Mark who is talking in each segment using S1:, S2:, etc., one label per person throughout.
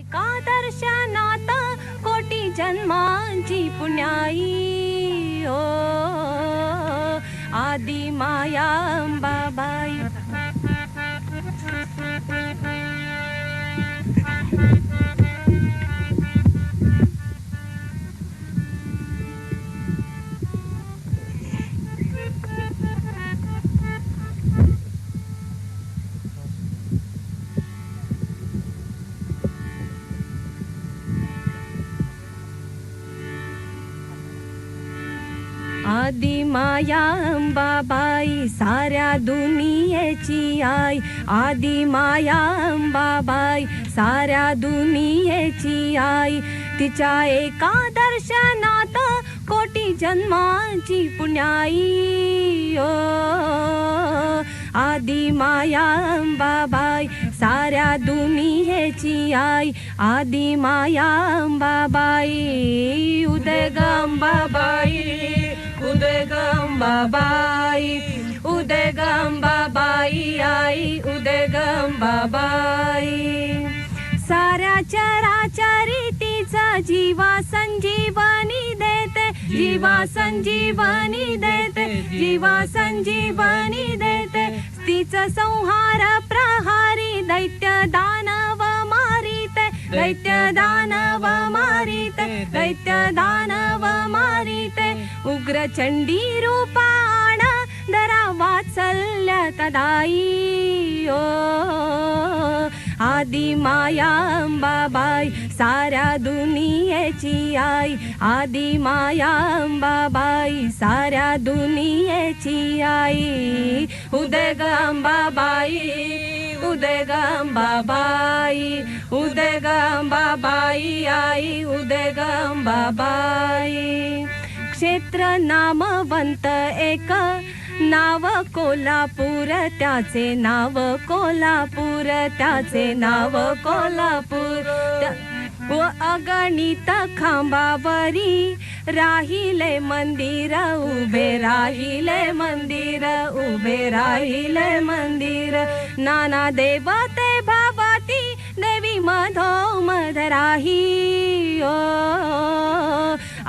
S1: एका दर्शनात कोटी जन्मांची पुण्याई ओ आदि माया अंबाबाई. आदि माया अंबाबाई साऱ्या दुनियेची आई. आदि माया अंबाबाई साऱ्या दुनियेची आई. तिच्या एका दर्शनात कोटी जन्मांची पुण्याई ओ आदि माया अंबाबाई साऱ्या दुनियेची आई. आदि माया अंबाबाई उदय ग अंबाबाई उदय ग अंबाबाई उदय ग अंबाबाई आई उदय ग अंबाबाई. साऱ्या चराचरी तिचा जीवा संजीवनी देते जीवा संजीवनी देते जीवा संजीवनी देते. तिचा संहार प्रहारी दैत्य दानव मारिते दैत्य दानव मारिते दैत्य दानव मारिते. उग्र चंडी रूपाण दरा वात्सल्य तदाई ओ आदि माया अंबाबाई साऱ्या दुनियेची आई. आदि माया अंबाबाई साऱ्या दुनियेची आई. उदय ग अंबाबाई उदय ग अंबाबाई उदय ग अंबाबाई आई उदय ग अंबाबाई. क्षेत्र नामवंत एक नाव कोल्हापूर त्याचे नाव कोल्हापूर त्याचे नाव कोल्हापूर. व अगणित खांबावरी राहिले मंदिर उभे राहिले मंदिर उभे राहिले मंदिर. नाना देवते भवती देवी मधोमध राही ओ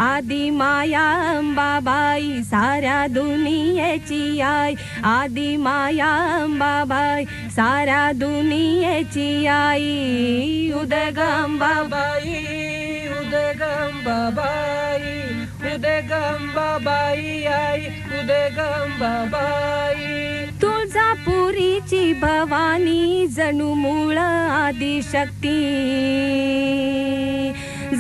S1: आदि माया अंबाबाई साऱ्या दुनियेची आई. आदि माया अंबाबाई साऱ्या दुनियेची आई. उदय ग अंबाबाई उदय ग अंबाबाई उदय ग अंबाबाई आई उदय ग अंबाबाई. तुळजापुरीची भवानी जणू मूळ आदिशक्ती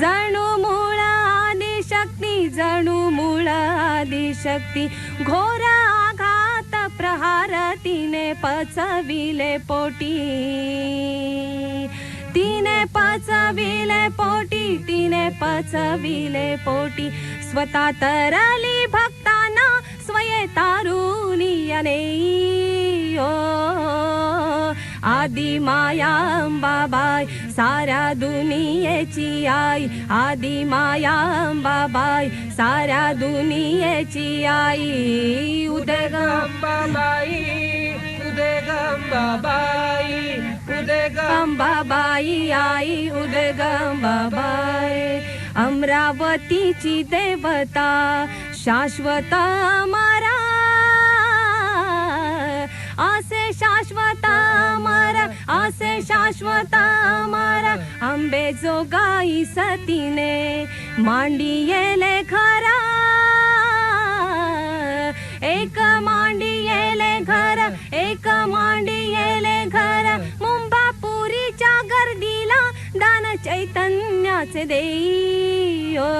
S1: जणू मूळ आदिशक्ती जणू मूळ आदिशक्ती. घोर आघात प्रहार तिने पचविले पोटी तिने पचविले पोटी तिने पचविले पोटी. स्वतः तरली भक्तांना स्वये तारुणीयने ओ आदि माया अंबाबाई साऱ्या दुनियेची आई. आदि माया अंबाबाई साऱ्या दुनियेची आई. उदय ग अंबाबाई उदय ग अंबाबाई उदय ग अंबाबाई आई उदय ग अंबाबाई. अमरावतीची देवता शाश्वत अमरा असे शाश्वत अमर असे शाश्वत अमर. अंबेजोगाई सतीने मांडियेले खरा एक मांडियेले घर एक मांडियेले घर. मुंबापुरीच्या गर्दीला दान चैतन्याचे देई ओ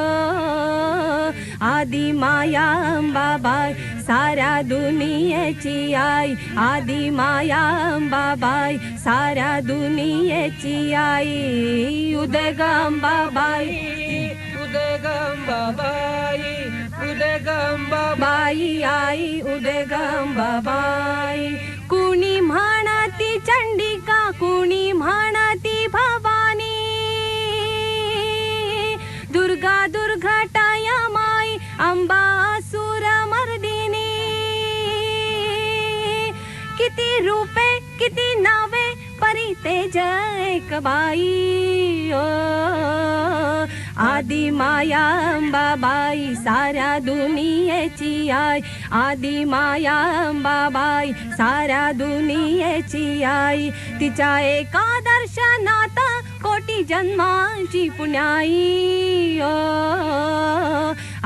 S1: आदि माया अंबाबाई साऱ्या दुनियेची आई. आदि माया अंबाबाई साऱ्या दुनियेची आई. उदय ग अंबाबाई उदय ग अंबाबाई उदय ग अंबाबाई आई उदय ग अंबाबाई. कुणी म्हणती चंडिका कुणी म्हणती भवानी दुर्गा दुर्घटाय माई अंबा असुर मर्दिनी. किती रूपे किती नावे परी तेज एक बाई ओ आदि माया अंबाबाई साऱ्या दुनियेची आई आदि माया अंबाबाई साऱ्या दुनियेची आई तिच्या एका दर्शनात कोटी जन्मांची पुण्याई ओ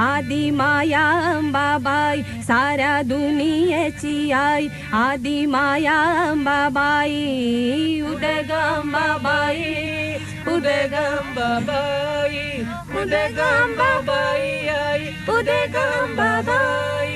S1: आदि माया अंबाबाई साऱ्या दुनियेची आई आदि माया अंबाबाई उदगंबाबाई उदगंबाबाई उदगंबाबाई आई उदगंबाबाई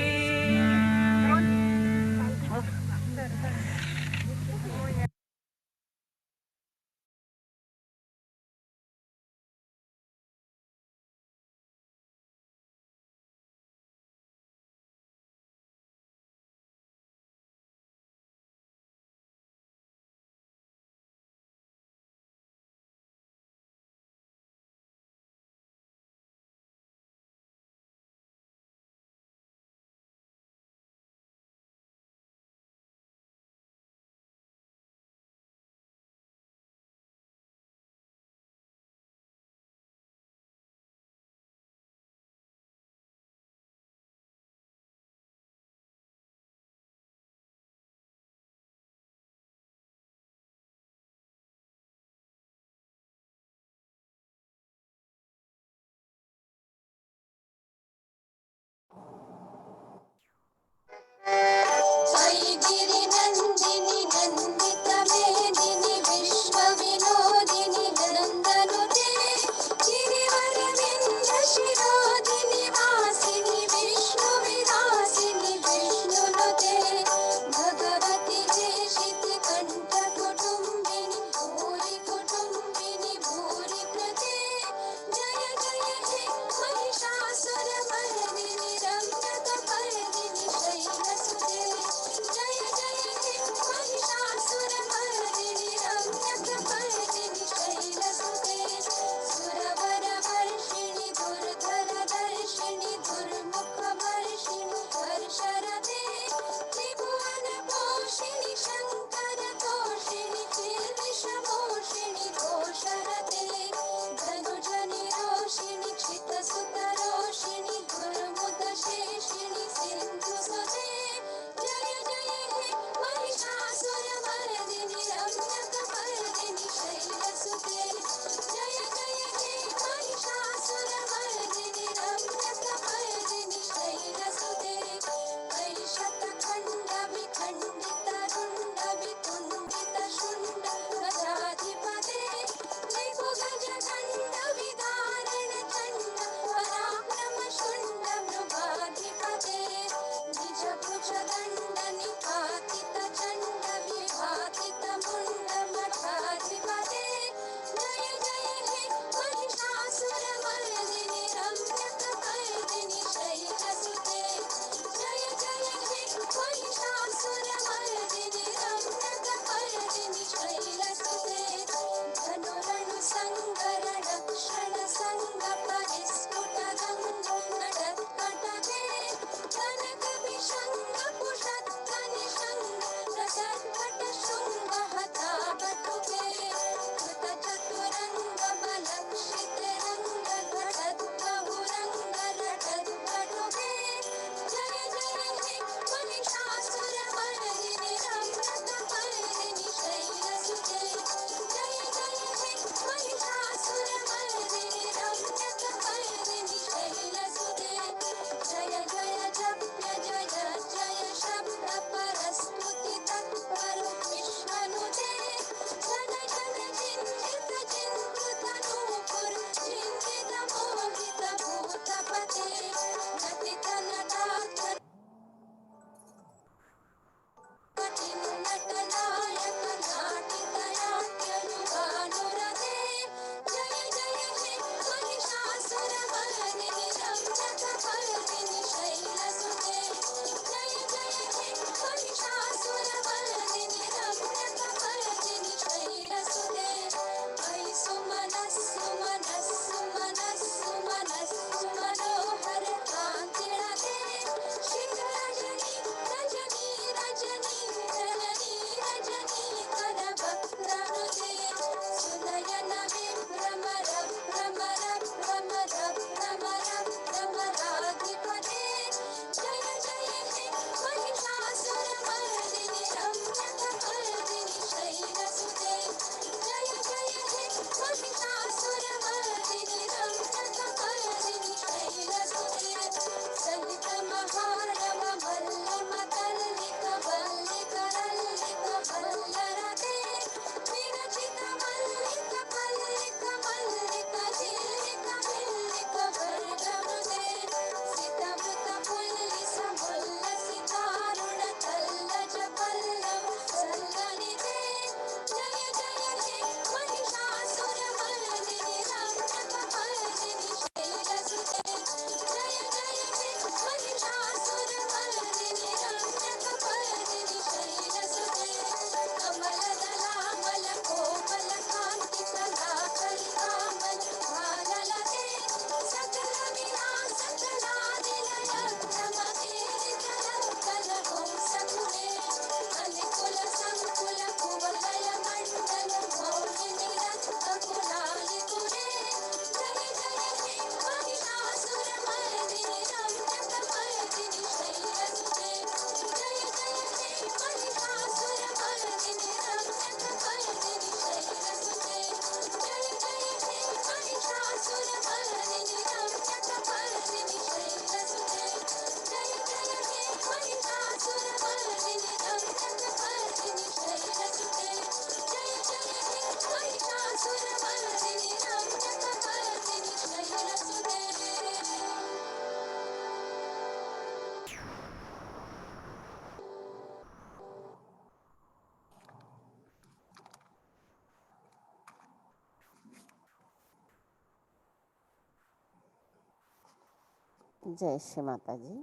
S2: ஜெய் ஸ்ரீ மாதாஜி.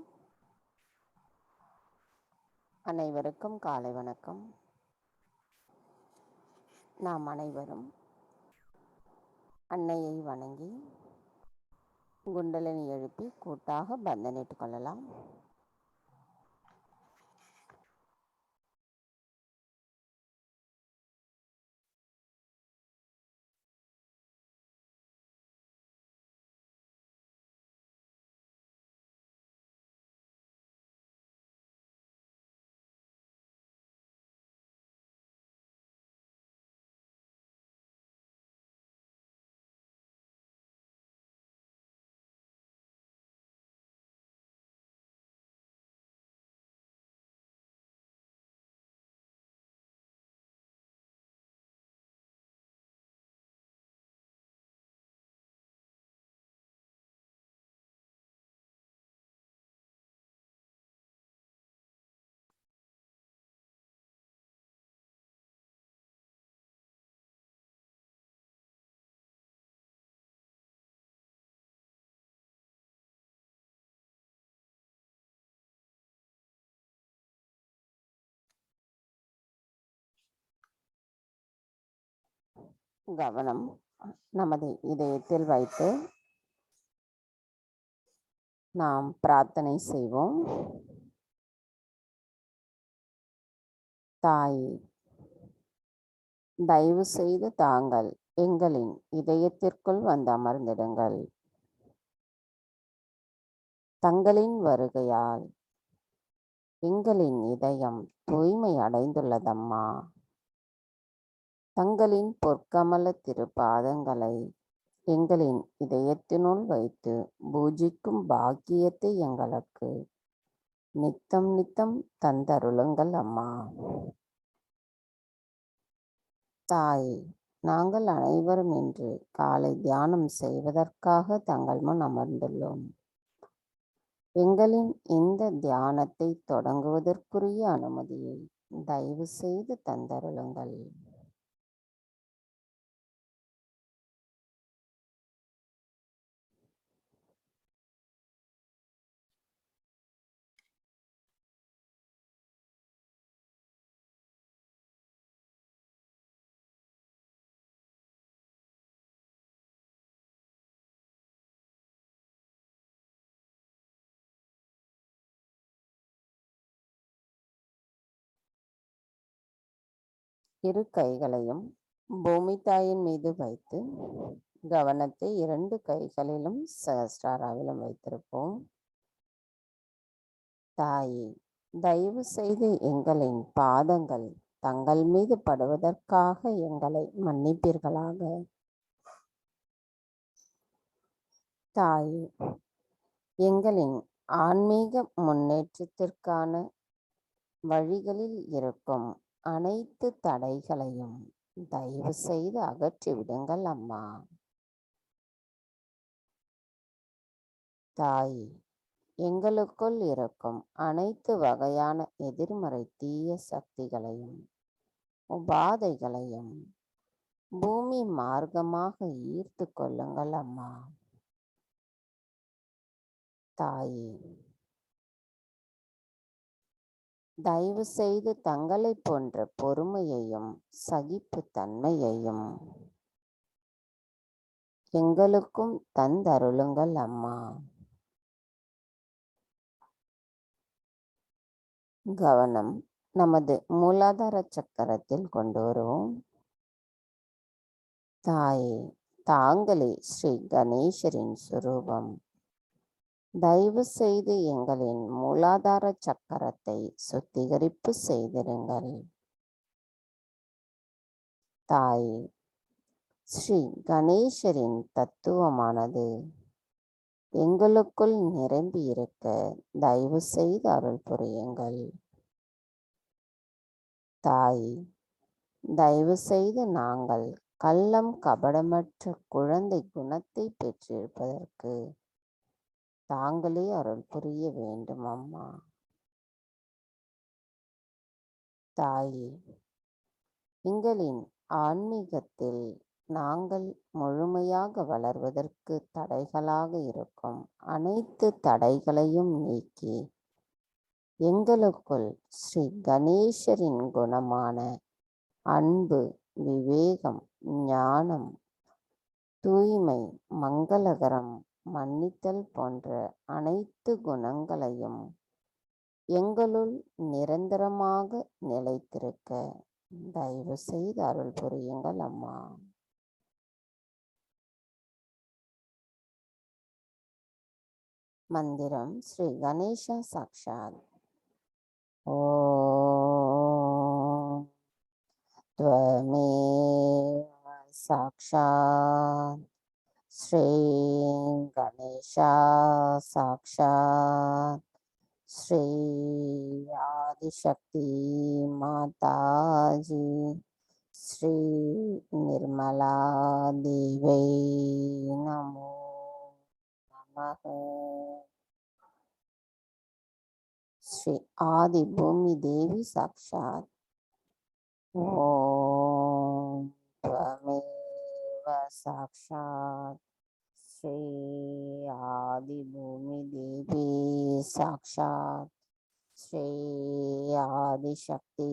S2: அனைவருக்கும் காலை வணக்கம். நாம் அனைவரும் அன்னையை வணங்கி குண்டலினி எழுப்பி கூட்டாக பந்தனிட்டுக் கொள்ளலாம். கவனம் நமது இதயத்தில் வைத்து நாம் பிரார்த்தனை செய்வோம். தாயே, தயவு செய்து தாங்கள் எங்களின் இதயத்திற்குள் வந்து அமர்ந்திடுங்கள். தங்களின் வருகையால் எங்களின் இதயம் தூய்மை அடைந்துள்ளதம்மா. தங்களின் பொற்கமல திருப்பாதங்களை எங்களின் இதயத்தினுள் வைத்து பூஜிக்கும் பாக்கியத்தை எங்களுக்கு நித்தம் நித்தம் தந்தருளுங்கள் அம்மா. தாய், நாங்கள் அனைவரும் இன்று காலை தியானம் செய்வதற்காக தங்கள் முன் அமர்ந்துள்ளோம். எங்களின் இந்த தியானத்தை தொடங்குவதற்குரிய அனுமதியை தயவு செய்து தந்தருளுங்கள். இரு கைகளையும் பூமி தாயின் மீது வைத்து கவனத்தை 2 கைகளிலும் சஹஸ்ராராவிலும் வைத்திருப்போம். தாயே, தயவு செய்து எங்களின் பாதங்கள் தங்கள் மீது படுவதற்காக எங்களை மன்னிப்பீர்களாக. தாயே, எங்களின் ஆன்மீக முன்னேற்றத்திற்கான வழிகளில் இருக்கும் அனைத்து தடைகளையும் தயவு செய்து அகற்றிவிடுங்கள் அம்மா. தாயே, எங்களுக்குள் இருக்கும் அனைத்து வகையான எதிர்மறை தீய சக்திகளையும் உபாதைகளையும் பூமி மார்க்கமாக ஈர்த்து கொள்ளுங்கள் அம்மா. தாயே, தயவு செய்து தங்களை போன்ற பொறுமையையும் சகிப்பு தன்மையையும் எங்களுக்கும் தந்தருளுங்கள் அம்மா. கவனம் நமது மூலாதார சக்கரத்தில் கொண்டு வருவோம். தாயே, தாங்களே ஸ்ரீ கணேசரின் சுரூபம். தயவு செய்து எங்களின் மூலாதார சக்கரத்தை சுத்திகரிப்பு செய்திருங்கள். தாயே, ஸ்ரீ கணேசரின் தத்துவமானது எங்களுக்குள் நிரம்பி இருக்க தயவு செய்து அருள் புரியுங்கள். தாயே, தயவு செய்து நாங்கள் கள்ளம் கபடமற்ற குழந்தை குணத்தை பெற்றிருப்பதற்கு தாங்களே அருள் புரிய வேண்டும் அம்மா. தாயே, எங்களின் ஆன்மீகத்தில் நாங்கள் முழுமையாக வளர்வதற்கு தடைகளாக இருக்கும் அனைத்து தடைகளையும் நீக்கி எங்களுக்குள் ஸ்ரீ கணேசரின் குணமான அன்பு, விவேகம், ஞானம், தூய்மை, மங்களகரம், மன்னித்தல் போன்ற அனைத்து குணங்களையும் எங்களுள் நிரந்தரமாக நிலைத்திருக்க தயவு செய்து அருள் புரியுங்கள் அம்மா. மந்திரம் ஸ்ரீ கணேச சாக்ஷாத். ஓம் त्वमेव साक्षात् श्री गणेशा साक्षात् श्री आदिशक्ति माताजी श्री निर्मला देवी नमो नमः. श्री आदि भूमि देवी साक्षात्. ओम त्वमेव साक्षात् श्री आदि भूमि देवी साक्षात् श्री आदिशक्ति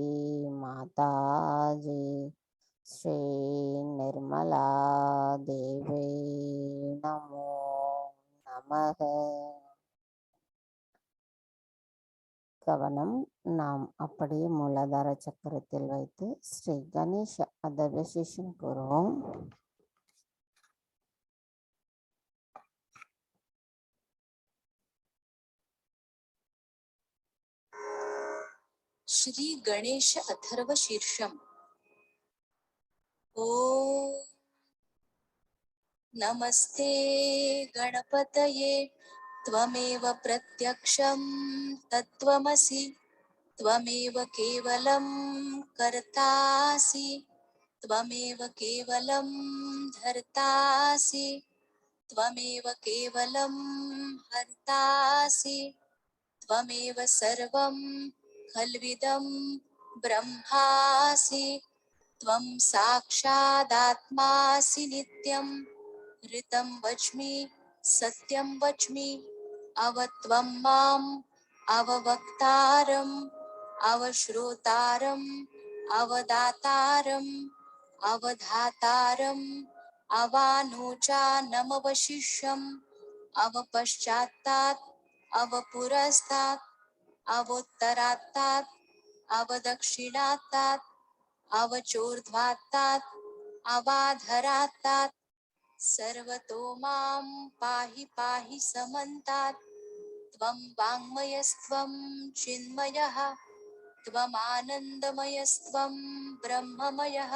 S2: माताजी श्री निर्मला देवी नमो नमः. கவனம், நாம் அப்படியே மூலாதார சக்கரத்தில் வைத்து ஸ்ரீ கணேச அதர்வசேஷம் கூறுவோம்.
S3: श्री गणेश अथर्व शीर्षम. ओम नमस्ते गणपतये त्वमेव प्रत्यक्षं तत्त्वमसि त्वमेव केवलं कर्तासि त्वमेव केवलं धर्तासि त्वमेव केवलं हर्तासि त्वमेव सर्वं खल्विदं ब्रह्मासि त्वं साक्षादात्मासि नित्यं ऋतं वच्मि सत्यं वच्मि अवत्वं माम् अववक्तारम् अवश्रोतारम् अवदातारम् अवधातारम् अवानोचानमवशिष्यम् अवपश्चात्तात् अवपुरस्तात् अवोत्तरात्तात् अवदक्षिणात्तात् अवचोर्ध्वात्तात् अवाधरात्तात् सर्वतो मां पाहि पाहि समन्तात्. त्वं वाङ्मयस्त्वं चिन्मयः त्वमानन्दमयस्त्वं ब्रह्ममयः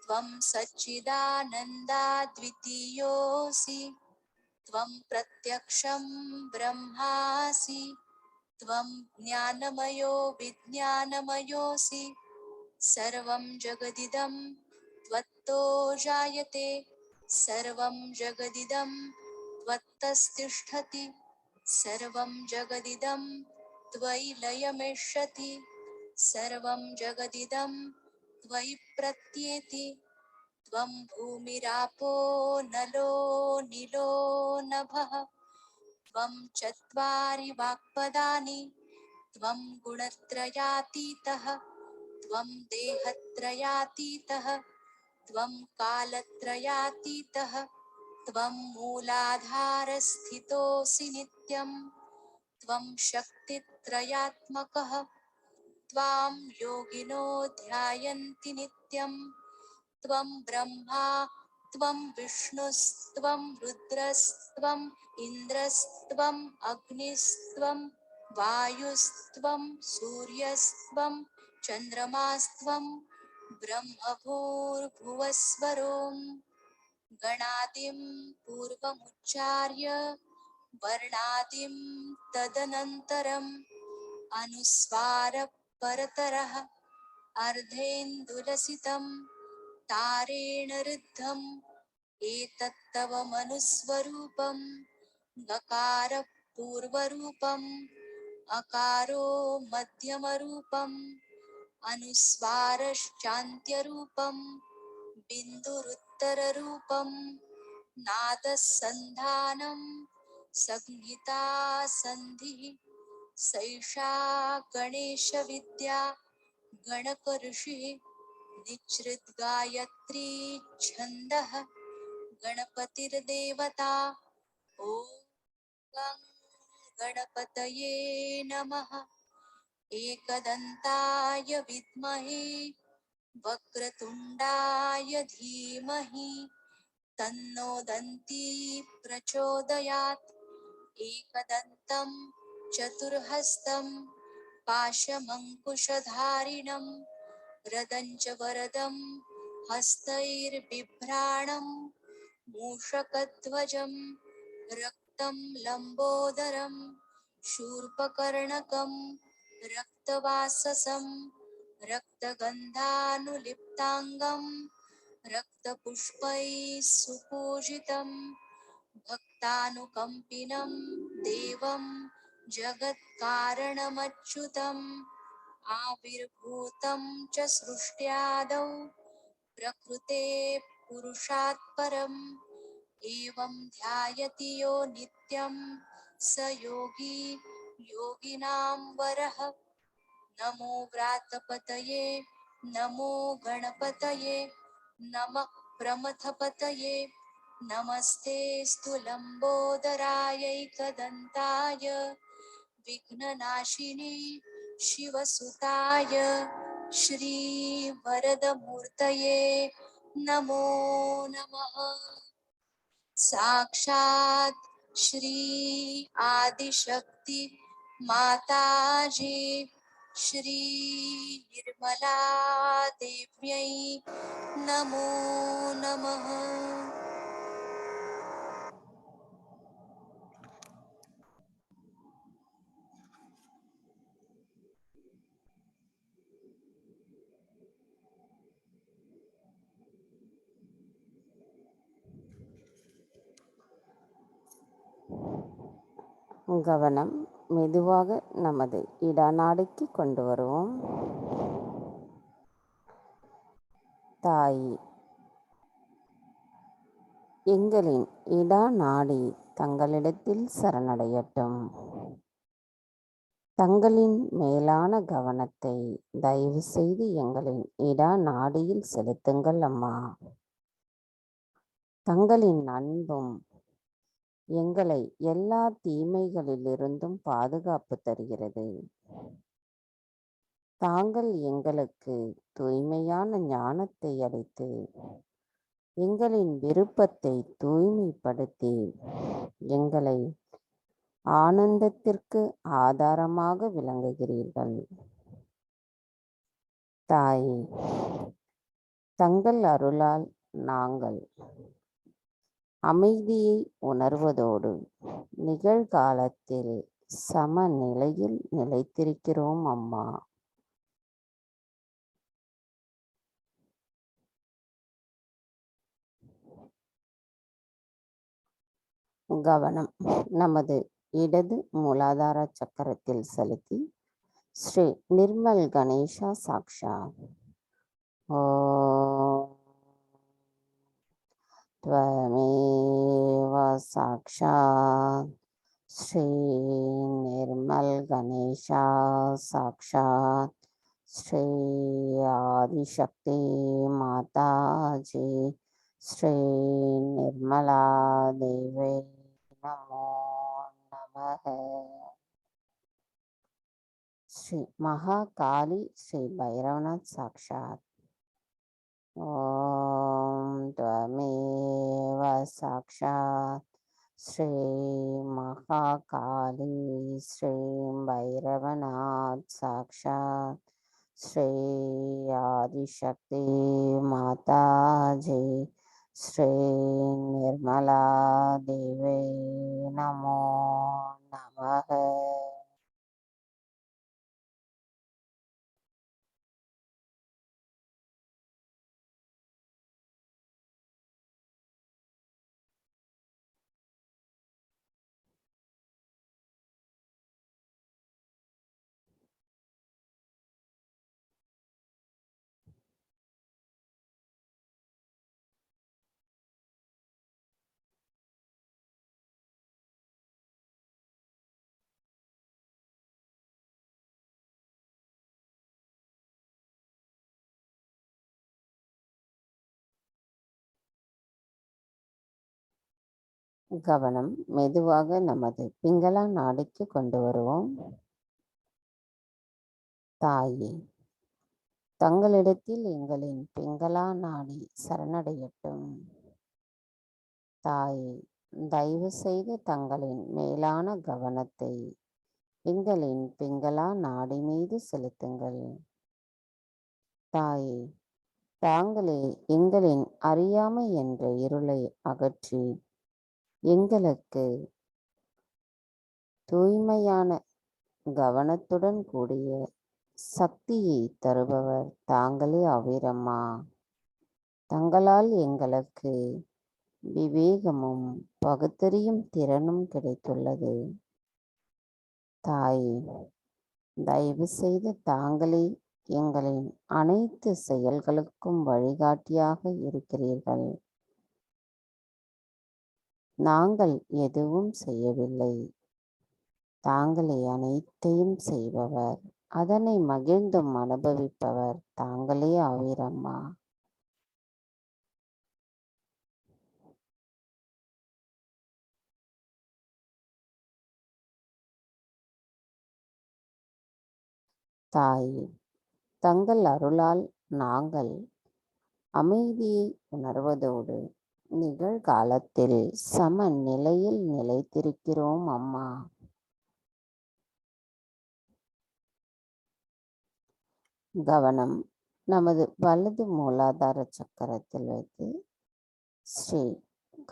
S3: त्वं सच्चिदानन्दाद्वितीयोऽसि त्वं प्रत्यक्षं ब्रह्मासि त्वं ज्ञानमयो विज्ञानमयोऽसि सर्वं जगदिदं त्वत्तो जायते सर्वं जगदिदं त्वत्तस्तिष्ठति सर्वं जगदिदं त्वयि लयमेष्यति सर्वं जगदिदं त्वयि प्रत्येति त्वं भूमिरापो नलो नीलो नभः त्वं चत्वारि वाक्पदानि त्वं गुणत्रयातीतः त्वं देहत्रयातीतः त्वं कालत्रयातीतः त्वं मूलाधारस्थितोऽसि नित्यं त्वं शक्तित्रयात्मकः त्वां योगिनो ध्यायन्ति नित्यं त्वं ब्रह्मा त्वं विष्णुस्त्वं रुद्रस्त्वम् इन्द्रस्त्वम् अग्निस्त्वं वायुस्त्वं सूर्यस्त्वं चन्द्रमास्त्वं ब्रह्मभूर्भुवस्वरों गणादिं पूर्वमुच्चार्य वर्णादिं तदनन्तरम् अनुस्वारः परतरः अर्धेन्दुलसितं तारेण ऋद्धम् एतत्तव मनुस्वरूपं गकारः पूर्वरूपम् अकारो मध्यमरूपम् अनुस्वारश्चान्त्यरूपम् बिन्दुरुत्तररूपं नादसन्धानं संहिता सन्धिः सैषा गणेशविद्या गणकऋषिः निच्छ्रिद्गायत्री छन्दः गणपतिर्देवता ॐ गं गणपतये नमः। एकदन्ताय विद्महे वक्रतुण्डाय धीमहि तन्नो दन्ती प्रचोदयात्। एकदन्तं चतुर्हस्तं पाशमङ्कुशधारिणं रदं च वरदं हस्तैर्बिभ्राणं मूषकध्वजं रक्तं लम्बोदरं शूर्पकर्णकं रक्तवाससं रक्तगन्धानुलिप्ताङ्गं रक्तपुष्पैः सुपूजितं भक्तानुकम्पिनं देवं जगत्कारणमच्युतम् आविर्भूतं च सृष्ट्यादौ प्रकृते पुरुषात् परम् एवं ध्यायति यो नित्यं स योगी योगिनां वरः। नमो व्रातपतये नमो गणपतये नमः प्रमथपतये नमस्ते लम्बोदरायैकदन्ताय विघ्ननाशिने शिवसुताय श्रीवरदमूर्तये नमो नमः। साक्षात् श्री आदिशक्ति माताजी श्री निर्मला देव्यै नमो नमः।
S2: கவனம் மெதுவாக நமது இடநாடிக்கு கொண்டு வருவோம். தாய், எங்களின் இடநாடி தங்களிடத்தில் சரணடையட்டும். தங்களின் மேலான கவனத்தை தயவு செய்து எங்களின் இடநாடியில் செலுத்துங்கள் அம்மா. தங்களின் அன்பும் எங்களை எல்லா தீமைகளிலிருந்தும் பாதுகாப்பு தருகிறது. தாங்கள் எங்களுக்கு தூய்மையான ஞானத்தை அளித்து எங்களின் விருப்பத்தை தூய்மைப்படுத்தி எங்களை ஆனந்தத்திற்கு ஆதாரமாக விளங்குகிறீர்கள். தாய், தங்கள் அருளால் நாங்கள் அமைதியை உணர்வதோடு நிகழ்காலத்தில் சமநிலையில் நிலைத்திருக்கிறோம் அம்மா. கவனம் நமது இடது மூலாதார சக்கரத்தில் செலுத்தி ஸ்ரீ நிர்மல் கணேஷா சாக்ஷா ஓம் त्वमेव साक्षात् श्री निर्मल गणेशा साक्षात् श्री आदिशक्ति माता जी श्री निर्मला देवी नमो नमः। श्री महाकाली श्री भैरवनाथ साक्षात् ओम त्वमेव साक्षात् श्री महाकाली श्री भैरवनाथ साक्षात् श्री आदिशक्ति माता जी श्री निर्मला देवी नमो नमः। கவனம் மெதுவாக நமது பிங்களா நாடிக்கு கொண்டு வருவோம். தாயே, தங்களிடத்தில் எங்களின் பிங்களா நாடி சரணடையட்டும். தாயே, தயவு செய்து தங்களின் மேலான கவனத்தை எங்களின் பிங்களா நாடி மீது செலுத்துங்கள். தாயே, தாங்களே எங்களின் அறியாமை என்ற இருளை அகற்றி எங்களுக்கு தூய்மையான கவனத்துடன் கூடிய சக்தியை தருபவர் தாங்களே ஆவீரம்மா. தங்களால் எங்களுக்கு விவேகமும் பகுத்தறியும் திறனும் கிடைத்துள்ளது. தாயே, தயவு செய்து தாங்களே எங்களின் அனைத்து செயல்களுக்கும் வழிகாட்டியாக இருக்கிறீர்கள். நாங்கள் எதுவும் செய்யவில்லை. தாங்களே அனைத்தையும் செய்பவர், அதனை மகிழ்ந்தும் அனுபவிப்பவர் தாங்களே ஆவீரம்மா. தாயே, தங்கள் அருளால் நாங்கள் அமைதியை உணர்வதோடு நிகழ்காலத்தில் சமநிலையில் நிலைத்திருக்கிறோம் அம்மா. கவனம் நமது வலது மூலாதார சக்கரத்தில் வைத்து ஸ்ரீ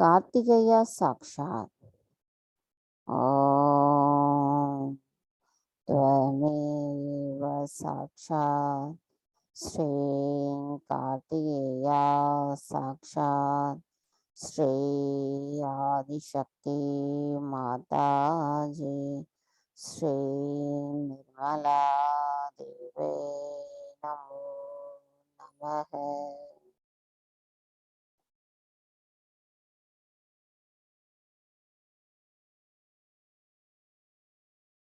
S2: கார்த்திகேயா சாக்ஷாத் ஓம் त्वमेव साक्षात् श्री कार्तिकेया साक्षात् श्री आदिशक्ति माता जी श्री निर्मला देवे नमो नमः.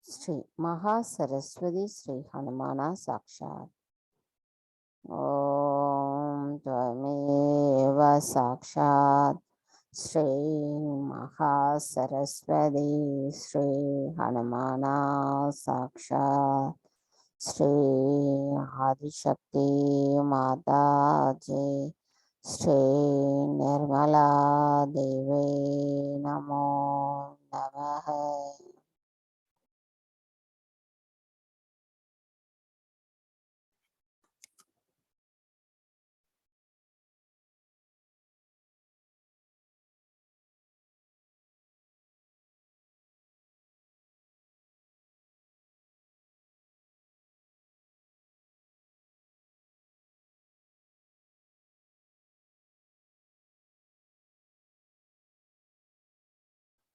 S2: श्री महासरस्वती श्री हनुमाना साक्षात् ओम त्वमेव साक्षात् श्री महासरस्वती श्री हनुमाना साक्षात् श्री आदिशक्ति माता जी श्री निर्मला देवे नमो नमः.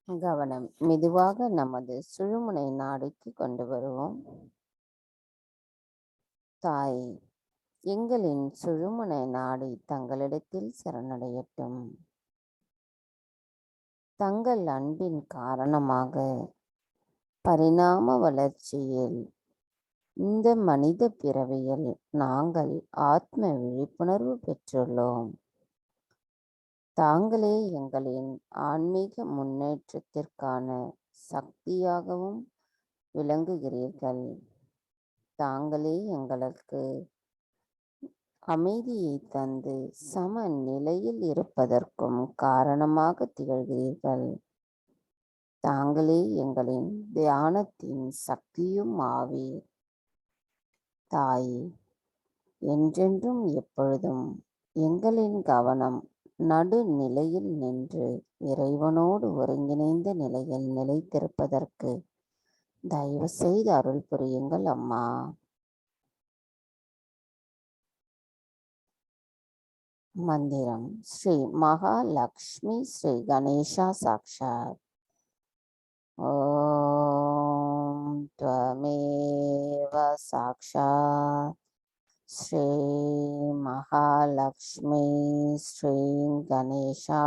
S2: கவனம் மெதுவாக நமது சுழுமுனை நாடிக்கு கொண்டு வருவோம். தாய், எங்களின் சுழுமுனை நாடி தங்களிடத்தில் சரணடையட்டும். தங்கள் அன்பின் காரணமாக பரிணாம வளர்ச்சியில் இந்த மனித பிறவியில் நாங்கள் ஆத்ம விழிப்புணர்வு பெற்றுள்ளோம். தாங்களே எங்களின் ஆன்மீக முன்னேற்றத்திற்கான சக்தியாகவும் விளங்குகிறீர்கள். தாங்களே எங்களுக்கு அமைதியை தந்து சமநிலையில் இருப்பதற்கும் காரணமாக திகழ்கிறீர்கள். தாங்களே எங்களின் தியானத்தின் சக்தியும் ஆவீர். தாயே, என்றென்றும் எப்பொழுதும் எங்களின் கவனம் நடுநிலையில் நின்று இறைவனோடு ஒருங்கிணைந்த நிலையில் நிலைத்திருப்பதற்கு தயவு செய்து அருள் புரியுங்கள் அம்மா. மந்திரம் ஸ்ரீ மகாலக்ஷ்மி ஸ்ரீ கணேஷா சாக்ஷாத் ஓம் त्वमेव साक्षात् श्री महालक्ष्मी श्री गणेशा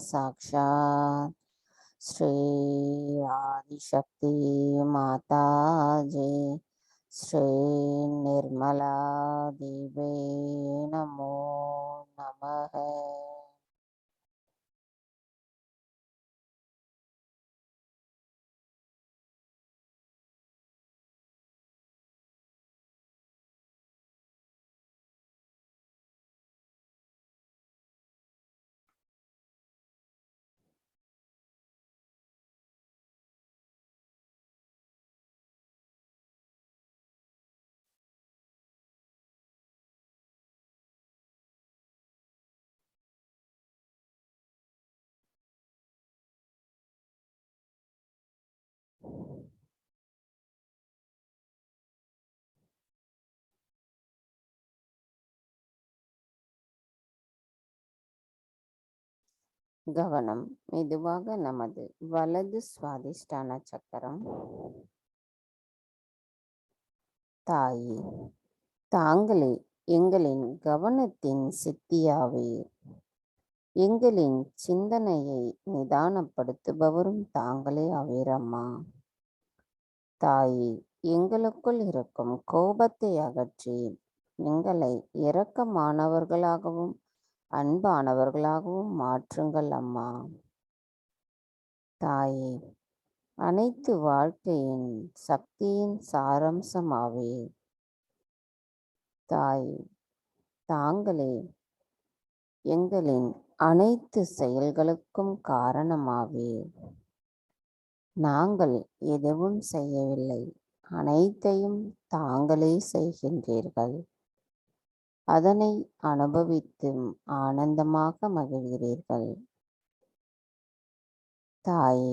S2: साक्षात् श्री आदिशक्ति माता जी श्री निर्मला देवे नमो नमः. கவனம் மெதுவாக நமது வலது சுவாதிஷ்டான சக்கரம். தாயே, தாங்களே எங்களின் கவனத்தின் சித்தியாவே, எங்களின் சிந்தனையை நிதானப்படுத்துபவரும் தாங்களே ஆவீரம்மா. தாயே, எங்களுக்குள் இருக்கும் கோபத்தை அகற்றி எங்களை இரக்கமானவர்களாகவும் அன்பானவர்களாகவும் மாற்றுங்கள் அம்மா. தாயே, அனைத்து வாழ்க்கையின் சக்தியின் சாரம்சமாவே. தாயே, தாங்களே எங்களின் அனைத்து செயல்களுக்கும் காரணமாவே. நாங்கள் எதுவும் செய்யவில்லை, அனைத்தையும் தாங்களே செய்கின்றீர்கள். அதனை அனுபவித்து ஆனந்தமாக மகிழ்கிறீர்கள். தாயே,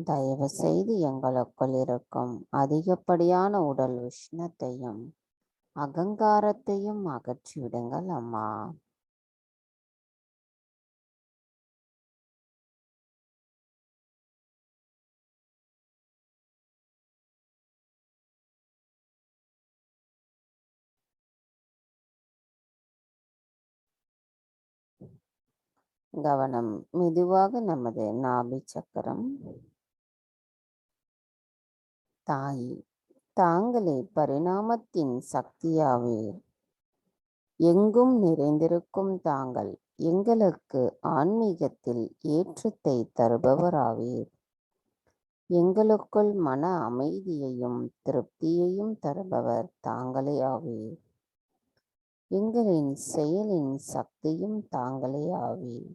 S2: தயவு செய்து எங்களுக்குள் இருக்கும் அதிகப்படியான உடல் உஷ்ணத்தையும் அகங்காரத்தையும் அகற்றிவிடுங்கள் அம்மா. கவனம் மெதுவாக நமது நாபி சக்கரம். தாயே, தாங்களே பரிணாமத்தின் சக்தியாவே. எங்கும் நிறைந்திருக்கும் தாங்கள் எங்களுக்கு ஆன்மீகத்தில் ஏற்றத்தை தருபவராவீர். எங்களுக்குள் மன அமைதியையும் திருப்தியையும் தருபவர் தாங்களே ஆவீர். எங்களின் செயலின் சக்தியும் தாங்களே ஆவீர்.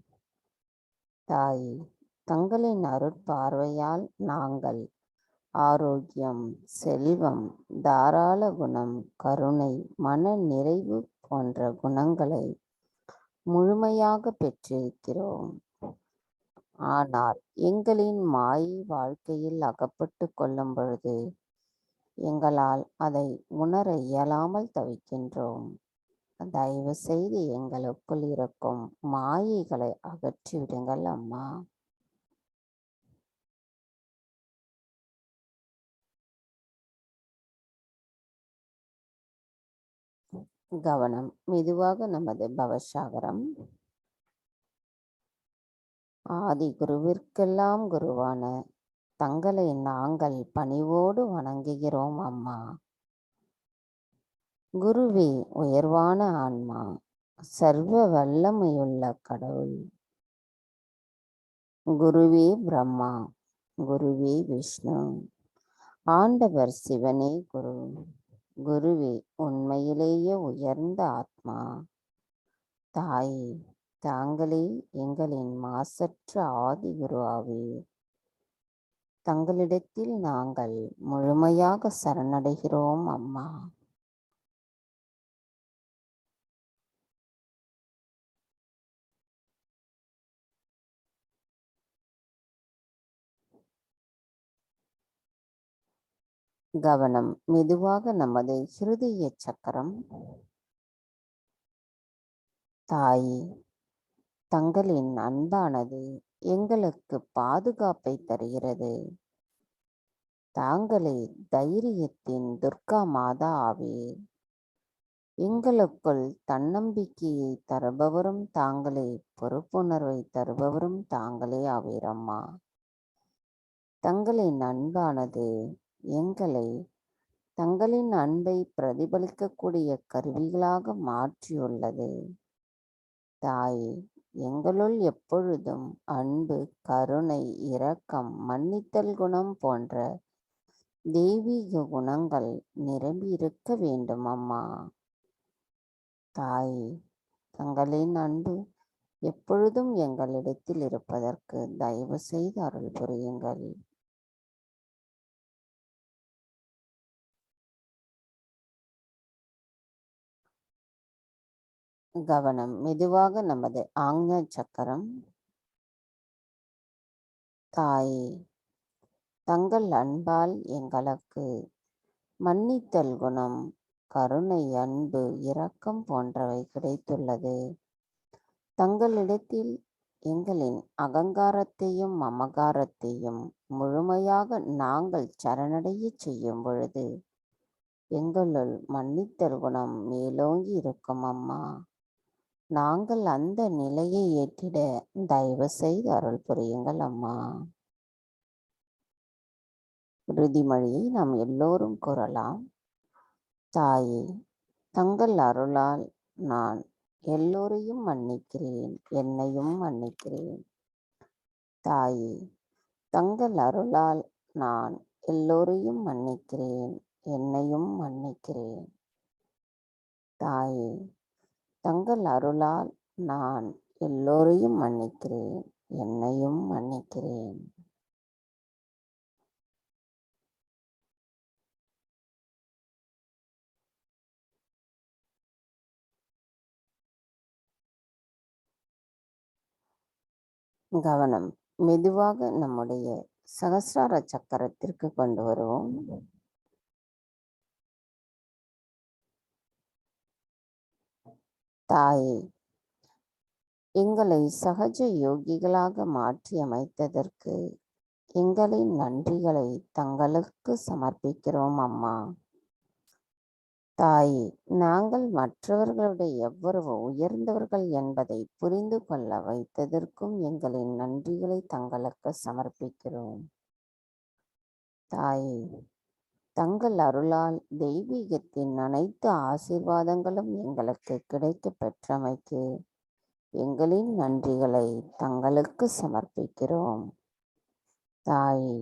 S2: தாயே, தங்களின் அருட்பார்வையால் நாங்கள் ஆரோக்கியம், செல்வம், தாராள குணம், கருணை, மன நிறைவு போன்ற குணங்களை முழுமையாக பெற்றிருக்கிறோம். ஆனால் எங்களின் மாயை வாழ்க்கையில் அகப்பட்டு கொள்ளும் பொழுது எங்களால் அதை உணர இயலாமல் தவிக்கின்றோம். தயவு செய்து எங்களுக்குள் இருக்கும் மாயைகளை அகற்றிவிடுங்கள் அம்மா. கவனம் மெதுவாக நமது பவசாகரம். ஆதி குருவிற்கெல்லாம் குருவான தங்களை நாங்கள் பணிவோடு வணங்குகிறோம் அம்மா. குருவே உயர்வான ஆன்மா, சர்வ வல்லமையுள்ள கடவுள். குருவே பிரம்மா, குருவே விஷ்ணு, ஆண்டவர் சிவனே குரு. குருவே உண்மையிலேயே உயர்ந்த ஆத்மா. தாயே, தாங்களே எங்களின் மாசற்ற ஆதி குரு ஆவீர். தங்களிடத்தில் நாங்கள் முழுமையாக சரணடைகிறோம் அம்மா. கவனம் மெதுவாக நமது ஹிருதய சக்கரம். தாயே, தங்களின் அன்பானது எங்களுக்கு பாதுகாப்பை தருகிறது. தாங்களே தைரியத்தின் துர்கா மாதா ஆவீர். எங்களுக்குள் தன்னம்பிக்கையை தருபவரும் தாங்களே, பொறுப்புணர்வை தருபவரும் தாங்களே ஆவீரம்மா. தங்களின் அன்பானது எங்களை தங்களின் அன்பை பிரதிபலிக்கக்கூடிய கருவிகளாக மாற்றியுள்ளது. தாயே, எங்களுள் எப்பொழுதும் அன்பு, கருணை, இரக்கம், மன்னித்தல் குணம் போன்ற தெய்வீக குணங்கள் நிரம்பி இருக்க வேண்டும் அம்மா. தாயே, தங்களின் அன்பு எப்பொழுதும் எங்களிடத்தில் இருப்பதற்கு தயவு செய்து அருள் புரியுங்கள். கவனம் மெதுவாக நமது ஆக்ஞா சக்கரம். தாயே, தங்கள் அன்பால் எங்களுக்கு மன்னித்தல் குணம், கருணை, அன்பு, இரக்கம் போன்றவை கிடைத்துள்ளது. தங்களிடத்தில் எங்களின் அகங்காரத்தையும் மமகாரத்தையும் முழுமையாக நாங்கள் சரணடைய செய்யும் பொழுது எங்களுள் மன்னித்தல் குணம் மேலோங்கி இருக்கும் அம்மா. நாங்கள் அந்த நிலையை ஏற்றிட தயவு செய்து அருள் புரியுங்கள் அம்மா. உறுதிமொழியை நாம் எல்லோரும் கூறலாம். தாயே, தங்கள் அருளால் நான் எல்லோரையும் மன்னிக்கிறேன், என்னையும் மன்னிக்கிறேன். தாயே, தங்கள் அருளால் நான் எல்லோரையும் மன்னிக்கிறேன், என்னையும் மன்னிக்கிறேன். தாயே, தங்கள் அருளால் நான் எல்லோரையும் மன்னிக்கிறேன், என்னையும் மன்னிக்கிறேன். கவனம் மெதுவாக நம்முடைய சகஸ்ரார சக்கரத்திற்கு கொண்டு வருவோம். தாயே, எங்களை சகஜ யோகிகளாக மாற்றி அமைத்ததற்கு எங்களின் நன்றிகளை தங்களுக்கு சமர்ப்பிக்கிறோம் அம்மா. தாயே, நாங்கள் மற்றவர்களுடைய எவ்வளவு உயர்ந்தவர்கள் என்பதை புரிந்து கொள்ள வைத்ததற்கும் எங்களின் நன்றிகளை தங்களுக்கு சமர்ப்பிக்கிறோம். தாயே, தங்கள் அருளால் தெய்வீகத்தின் அனைத்து ஆசீர்வாதங்களும் எங்களுக்கு கிடைக்க பெற்றமைக்கு எங்களின் நன்றிகளை தங்களுக்கு சமர்ப்பிக்கிறோம். தாயே,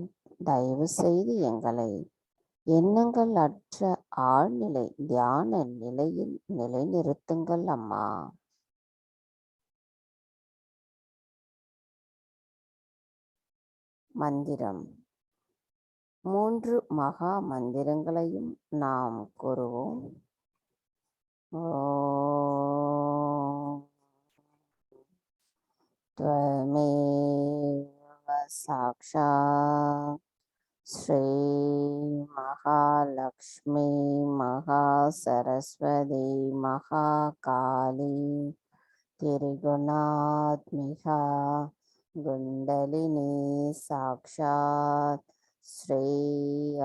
S2: தயவு செய்து எங்களை எண்ணங்கள் அற்ற ஆழ்நிலை தியான நிலையில் நிலைநிறுத்துங்கள் அம்மா. மந்திரம் 3 மகா மந்திரங்களையும் நாம் கூறுவோம். ஓம் த்வமேவ சாக்ஷாத் ஸ்ரீ மகாலக்ஷ்மி மகாசரஸ்வதி மகாகாளி திரிகுணாத்மிகா குண்டலினி சாக்ஷாத் ஸ்ரீ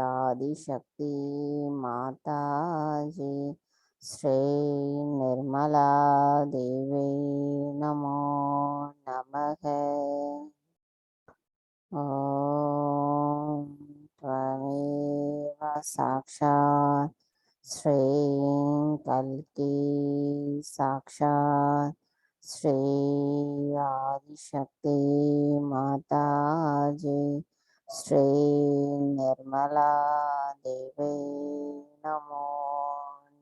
S2: ஆதிசக்தி மாதாஜி ஸ்ரீ நிர்மலா தேவி நமோ நமக. ஓம் த்வமேவ சாக்ஷாத் ஸ்ரீ கல்கி சாக்ஷாத் ஸ்ரீ ஆதிசக்தி மாதாஜி ஸ்ரீ நிர்மலா தேவி நமோ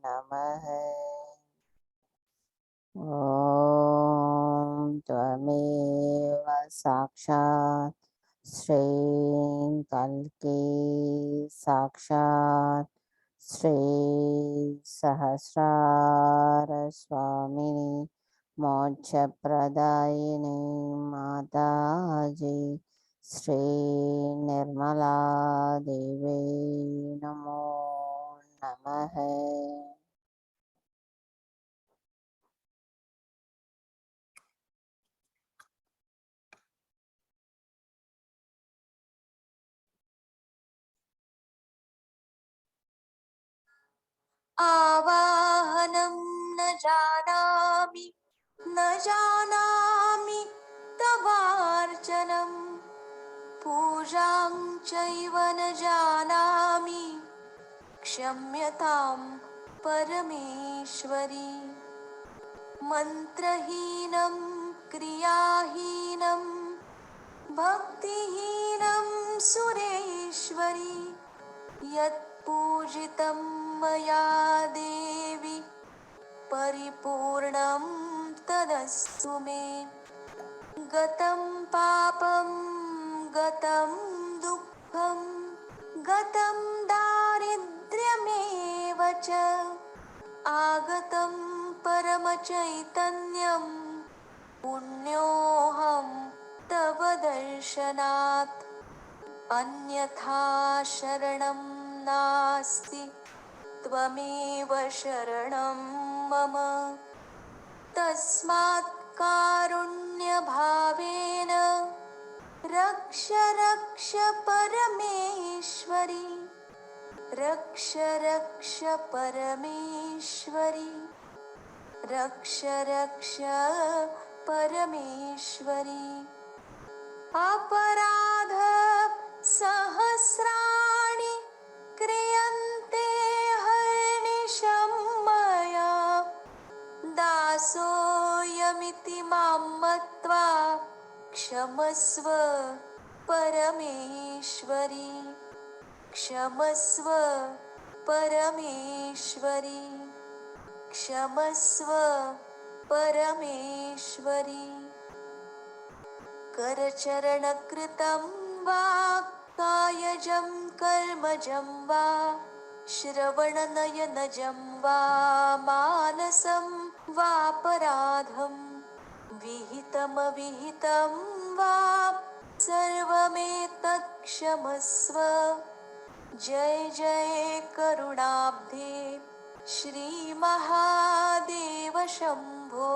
S2: நமக. ஓம் த்வமேவ சாக்ஷாத் ஸ்ரீ கல்கி சாக்ஷாத் ஸ்ரீ சஹஸ்ரார ஸ்வாமினி மோட்சப்பிரதாயினி மாதாஜி ஸ்ரீ நிர்மலா தேவி நமோ நமக.
S3: आवाहनं न जानामि तवार्चनं पूजां चैव न जानामि क्षम्यतां परमेश्वरी मन्त्रहीनं क्रियाहीनं भक्तिहीनं सुरेश्वरी यत्पूजितं मया देवी परिपूर्णं तदस्तु मे गतं पापं गतं दुःखं गतं दारिद्र्यमेव च आगतं परमचैतन्यं पुण्योऽहं तव दर्शनात् अन्यथा शरणं नास्ति त्वमेव शरणं मम तस्मात् कारुण्येन अन्यभावेन रक्ष रक्ष परमेश्वरी रक्ष रक्ष परमेश्वरी रक्ष रक्ष परमेश्वरी अपराध सहस्राणि क्रियन्ते हर्निशं मया दासोऽयमिति मां मत्वा क्षमस्व परमेश्वरी क्षमस्व परमेश्वरी क्षमस्व परमेश्वरी करचरणकृतं वा कायजं कर्मजं वा श्रवणनयनजं वा मानसं वापराधं विहितमविहितं वा सर्वमेतत् क्षमस्व जय जय करुणाब्धे श्रीमहादेव शम्भो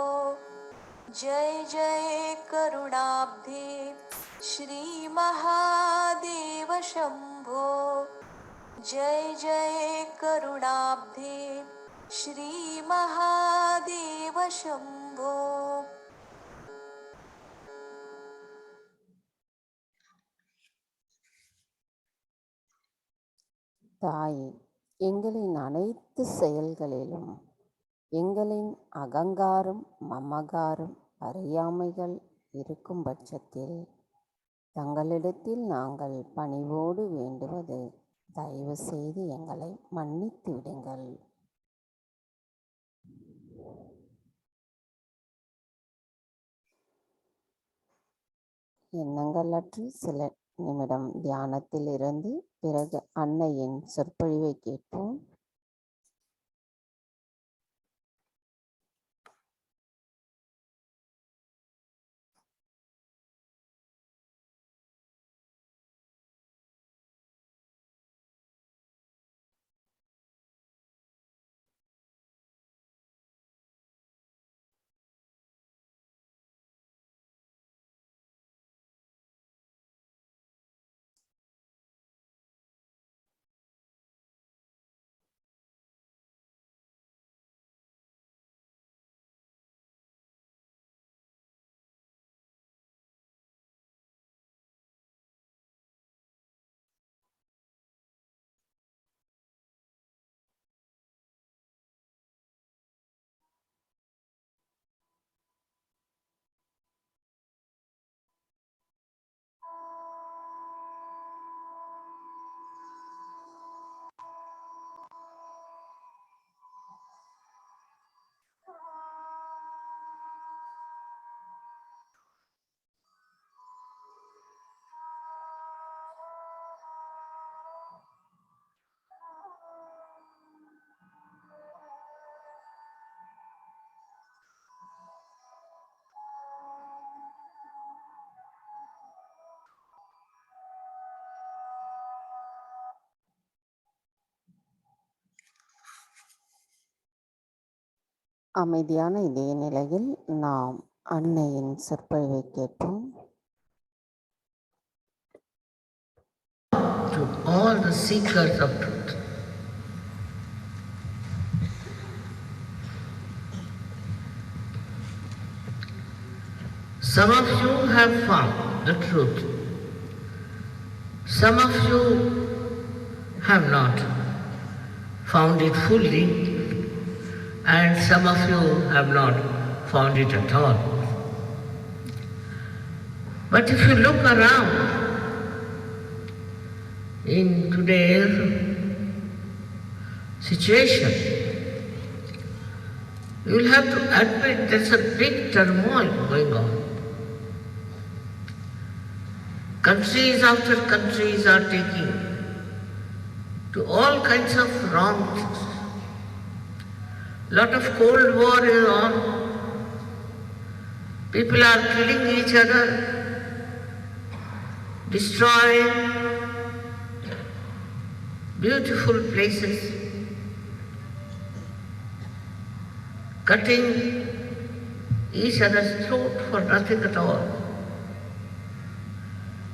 S3: जय जय करुणाब्धे श्रीमहादेव शम्भो जय जय करुणाब्धे श्रीमहादेव शम्भो
S2: தாயே, எங்களின் அனைத்து செயல்களிலும் எங்களின் அகங்காரம், மமகாரம், அறியாமைகள் இருக்கும் பட்சத்தில் தங்களிடத்தில் நாங்கள் பணிவோடு வேண்டுவது, தயவு செய்து எங்களை மன்னித்து விடுங்கள். எண்ணங்களற்று சில நிமிடம் தியானத்தில் இருந்து பிறகு அன்னையின் சொற்பொழிவை கேட்போம். அமைதியான இதே நிலையில் நாம் அன்னையின் சொற்பொழிவை கேட்போம்.
S4: To all the seekers of truth, some of you have found the truth, some of you have not found it fully, and some of you have not found it at all. But if you look around in today's situation, you will have to admit there's a big turmoil going on. Countries after countries are taking to all kinds of wrong things. Lot of Cold War is on. People are killing each other, destroying beautiful places, cutting each other's throat for nothing at all.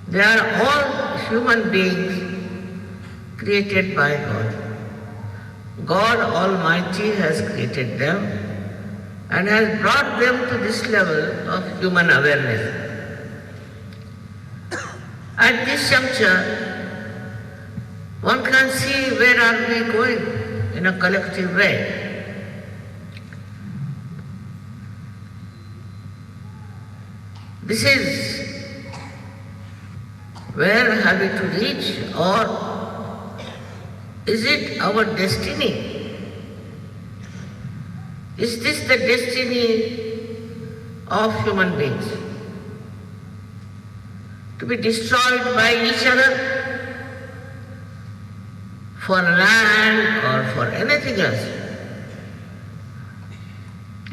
S4: They are all human beings created by God. God Almighty has created them and has brought them to this level of human awareness. At this juncture, one can see where are we going in a collective way. This is where have we to reach, or is it our destiny? Is this the destiny of human beings? To be destroyed by each other for land or for anything else.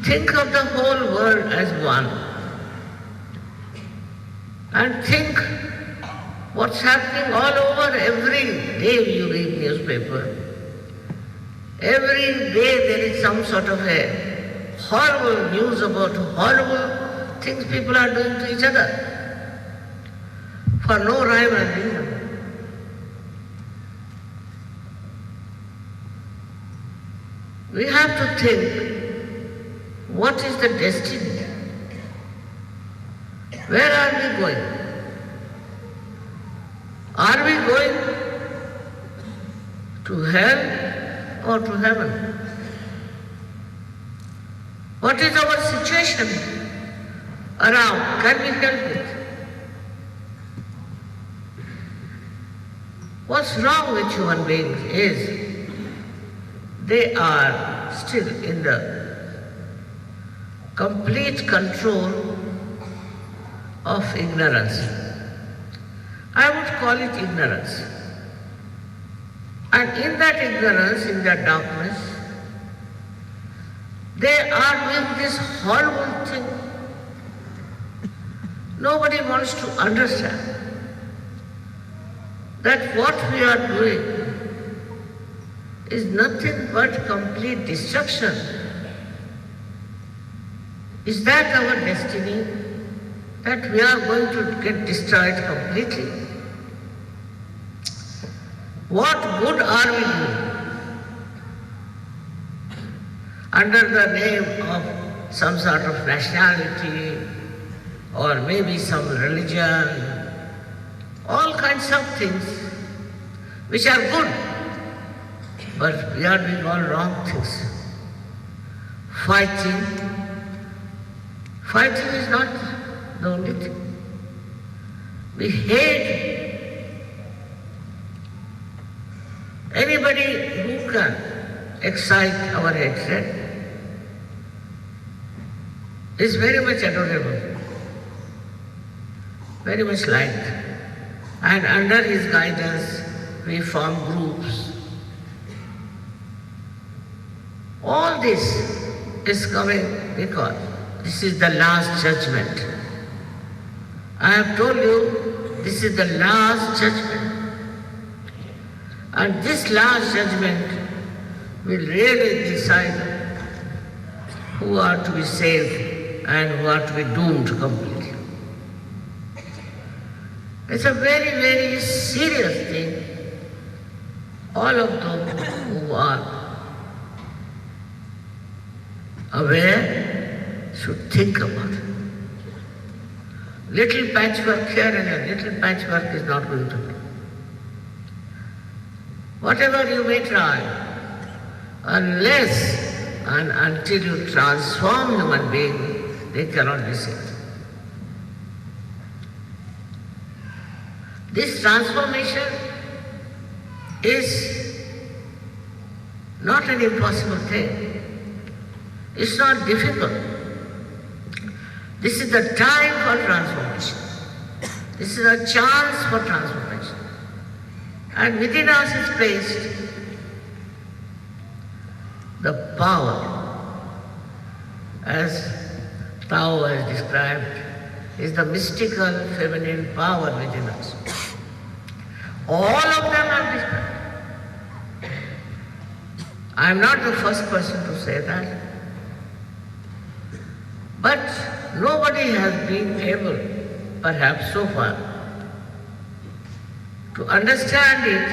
S4: Think of the whole world as one and think what's happening all over. Every day you read newspaper. Every day there is some sort of a horrible news about horrible things people are doing to each other for no rhyme and reason. We have to think, what is the destiny? Where are we going? Are we going to hell or to heaven? What is our situation around? Can we help it? What's wrong with human beings is they are still in the complete control of ignorance. I would call it ignorance. And in that ignorance, in that darkness, they are doing this horrible thing. Nobody wants to understand that what we are doing is nothing but complete destruction. Is that our destiny? That we are going to get destroyed completely? What good are we doing? Under the name of some sort of nationality or maybe some religion, all kinds of things which are good, but we are doing all wrong things. Fighting is not the only thing. We hate anybody who can excite our hatred is very much adorable, very much liked. And under his guidance, we form groups. All this is coming because this is the last judgment. I have told you, this is the last judgment. And this last judgment will really decide who are to be saved and who are to be doomed completely. It's a very, very serious thing. All of those who are aware should think about it. Little patchwork here and a little patchwork is not going to do. Whatever you may try, unless and until you transform human being, they cannot be saved. This transformation is not an impossible thing. It's not difficult. This is the time for transformation. This is a chance for transformation. And within us is placed the power, as Tao has described, is the mystical feminine power within us. All of them are described. I am not the first person to say that. But nobody has been able, perhaps so far, to understand it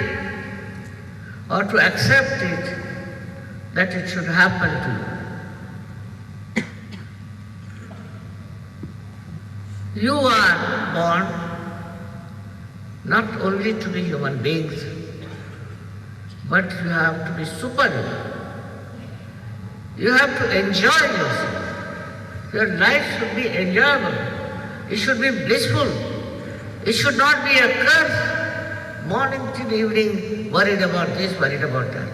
S4: or to accept it that it should happen to you. You are born not only to be human beings, but you have to be superhuman. You have to enjoy yourself. Your life should be enjoyable. It should be blissful. It should not be a curse. Morning till evening, worried about this, worried about that.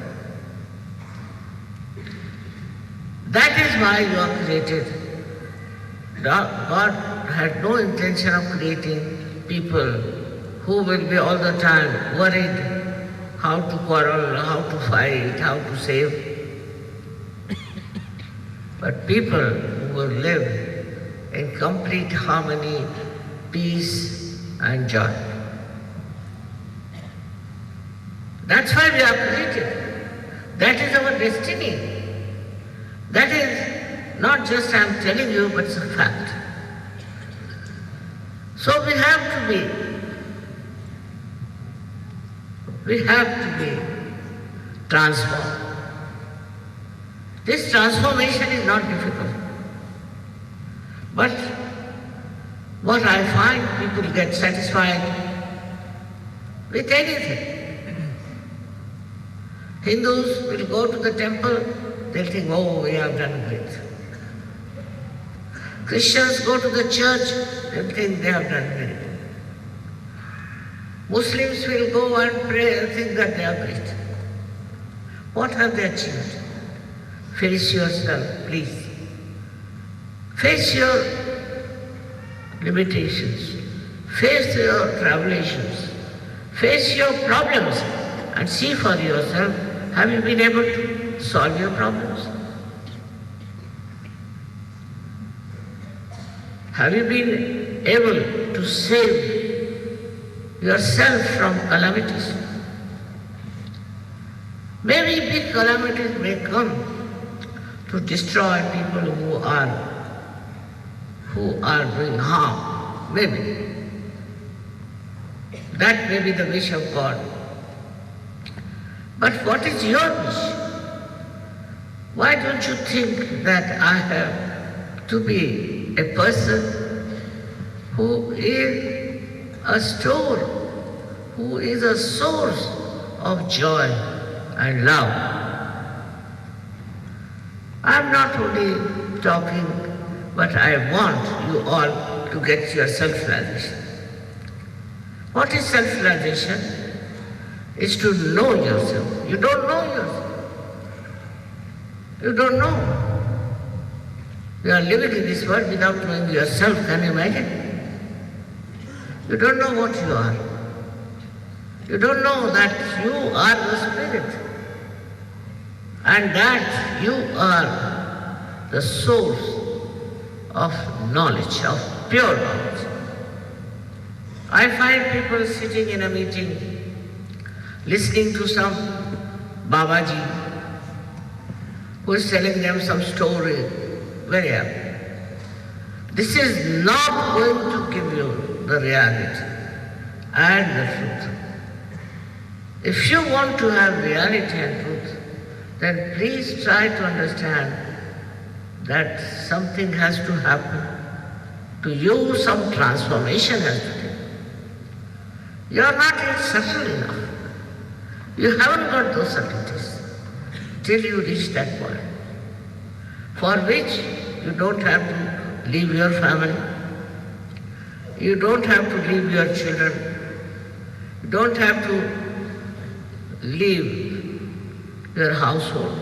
S4: That is why you are created. God had no intention of creating people who will be all the time worried how to quarrel, how to fight, how to save. But people who will live in complete harmony, peace and joy. That's why we are created. That is our destiny. That is not just I am telling you, but it's a fact. So we have to be transformed. This transformation is not difficult. But what I find, people get satisfied with anything. Hindus will go to the temple, they'll think, oh, we have done great. Christians go to the church, they'll think they have done great. Muslims will go and pray and think that they are great. What have they achieved? Face yourself, please. Face your limitations. Face your tribulations. Face your problems and see for yourself, have you been able to solve your problems? Have you been able to save yourself from calamities? Maybe big calamities may come to destroy people who are doing harm. Maybe. That may be the wish of God. But what is your wish? Why don't you think that I have to be a person who is a store, who is a source of joy and love? I'm not only talking, but I want you all to get your self-realization. What is self-realization? It's to know yourself. You don't know yourself. You don't know. You are living in this world without knowing yourself. Can you imagine? You don't know what you are. You don't know that you are the Spirit. And that you are the source of knowledge, of pure knowledge. I find people sitting in a meeting, listening to some Babaji who is telling them some story, very happy. This is not going to give you the reality and the truth. If you want to have reality and truth, then please try to understand that something has to happen to you, some transformation has to take. You are not yet subtle enough. You haven't got those subtleties till you reach that point, for which you don't have to leave your family, you don't have to leave your children, you don't have to leave your household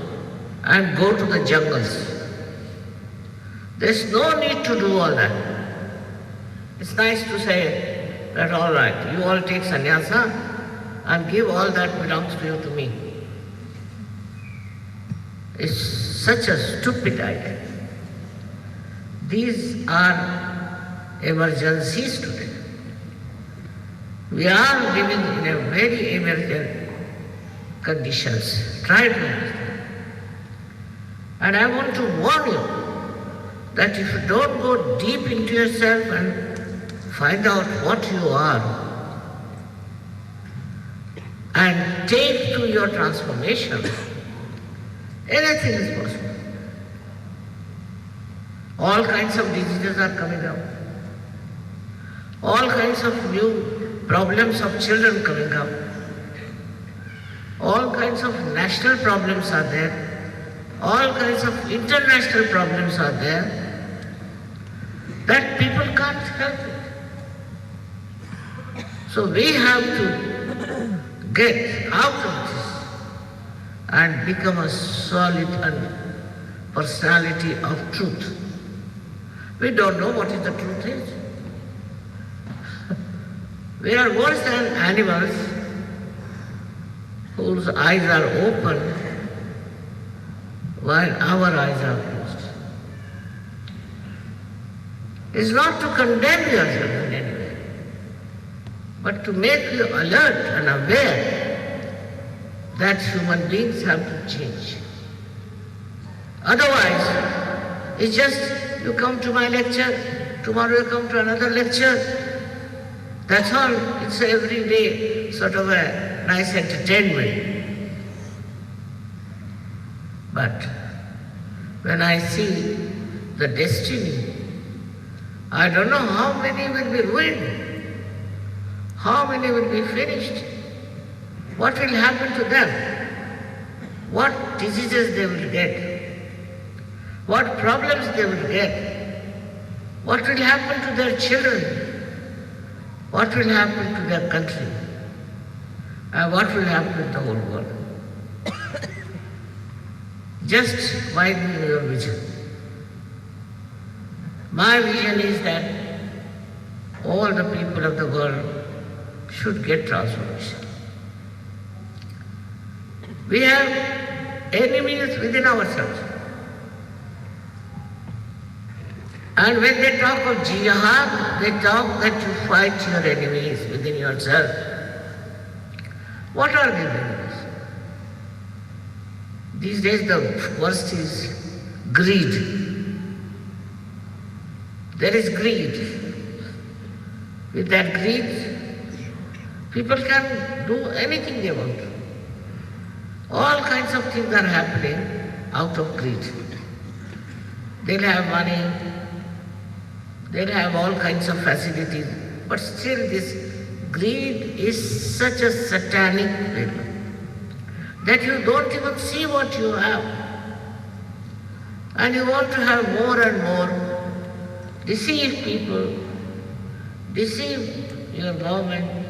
S4: and go to the jungles. There's no need to do all that. It's nice to say that all right, you all take sannyasa and give all that belongs to you to me. It's such a stupid idea. These are emergencies today. We are living in a very emergent conditions. Try to understand. And I want to warn you that if you don't go deep into yourself and find out what you are and take to your transformation, anything is possible. All kinds of diseases are coming up. All kinds of new problems of children coming up. All kinds of national problems are there. All kinds of international problems are there that people can't help it. So we have to get out of this and become a solid personality of truth. We don't know what is the truth is. We are worse than animals whose eyes are open while our eyes are closed. It's not to condemn yourself in any way, but to make you alert and aware that human beings have to change. Otherwise, it's just you come to my lecture, tomorrow you come to another lecture. That's all. It's every day sort of a nice entertainment. But when I see the destiny, I don't know how many will be ruined, how many will be finished, what will happen to them, what diseases they will get, what problems they will get, what will happen to their children, what will happen to their country, and what will happen to the whole world. Just widen your vision. My vision is that all the people of the world should get transformation. We have enemies within ourselves. And when they talk of jihad, they talk that you fight your enemies within yourself. What are these enemies? These days the worst is greed. There is greed. With that greed, people can do anything they want. All kinds of things are happening out of greed. They'll have money, they'll have all kinds of facilities, but still this greed is such a satanic thing that you don't even see what you have. And you want to have more and more, deceive people, deceive your government,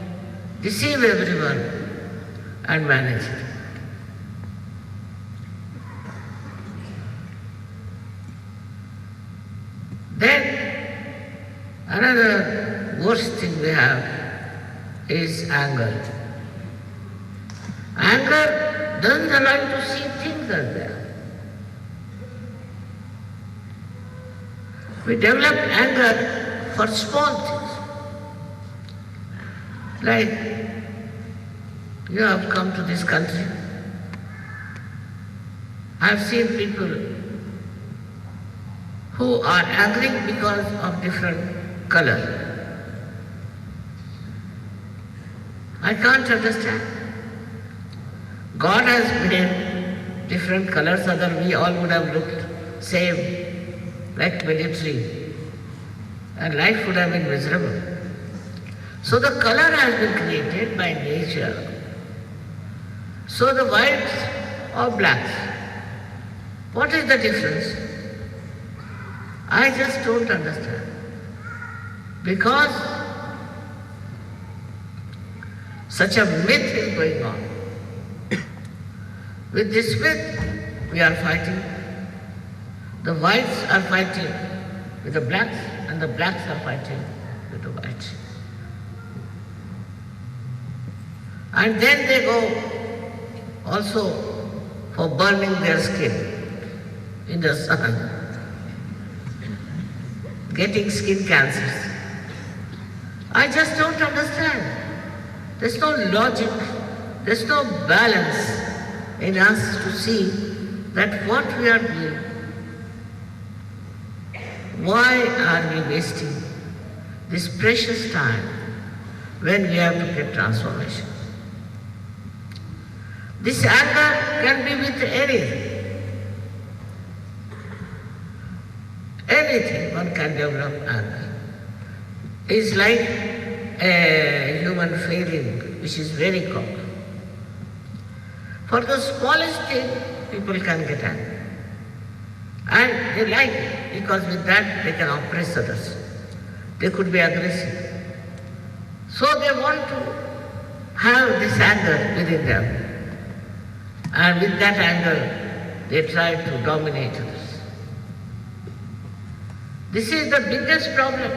S4: deceive everyone, and manage it. Then another worst thing we have is anger. Anger doesn't allow you to see things as they are. We develop anger for small things. Like, you have come to this country. I have seen people who are angry because of different color. I can't understand. God has made different colors, otherwise we all would have looked same, like military, and life would have been miserable. So the color has been created by nature. So the whites or blacks, what is the difference? I just don't understand. Because such a myth is going on. With this myth, we are fighting. The whites are fighting with the blacks, and the blacks are fighting with the whites. And then they go also for burning their skin in the sun, getting skin cancers. I just don't understand. There's no logic, there's no balance in us to see that what we are doing Why are we wasting this precious time when we have to get transformation? This anger can be with anything. Anything one can develop anger. It's like a human feeling which is very common. For the smallest thing, people can get angry. And they like it because with that they can oppress others. They could be aggressive. So they want to have this anger within them. And with that anger, they try to dominate others. This is the biggest problem.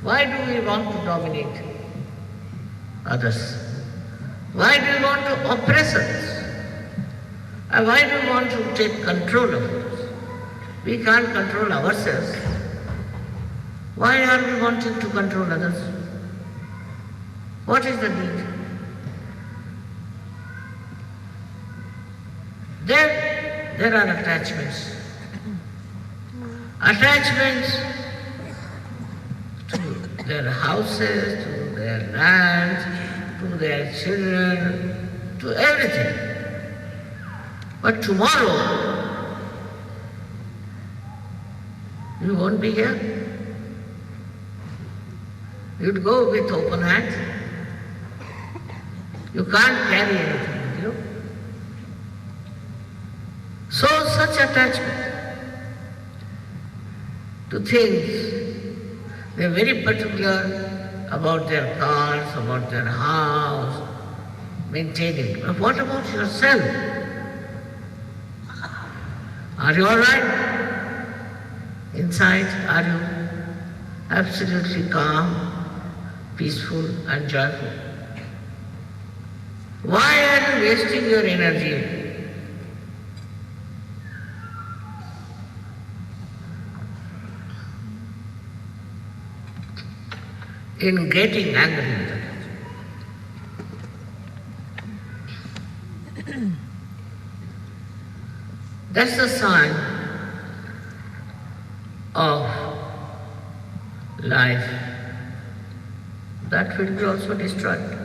S4: Why do we want to dominate others? Why do we want to oppress others? And why do we want to take control of others? We can't control ourselves. Why are we wanting to control others? What is the need? Then there are attachments. Attachments to their houses, to their land, to their children, to everything. But tomorrow, you won't be here. You'd go with open hands. You can't carry anything with you. So such attachment to things, they're very particular about their cars, about their house, maintaining. But what about yourself? Are you all right? Inside, are you absolutely calm, peaceful and joyful? Why are you wasting your energy in getting angry with others? That's the sign of life that will be also destroyed.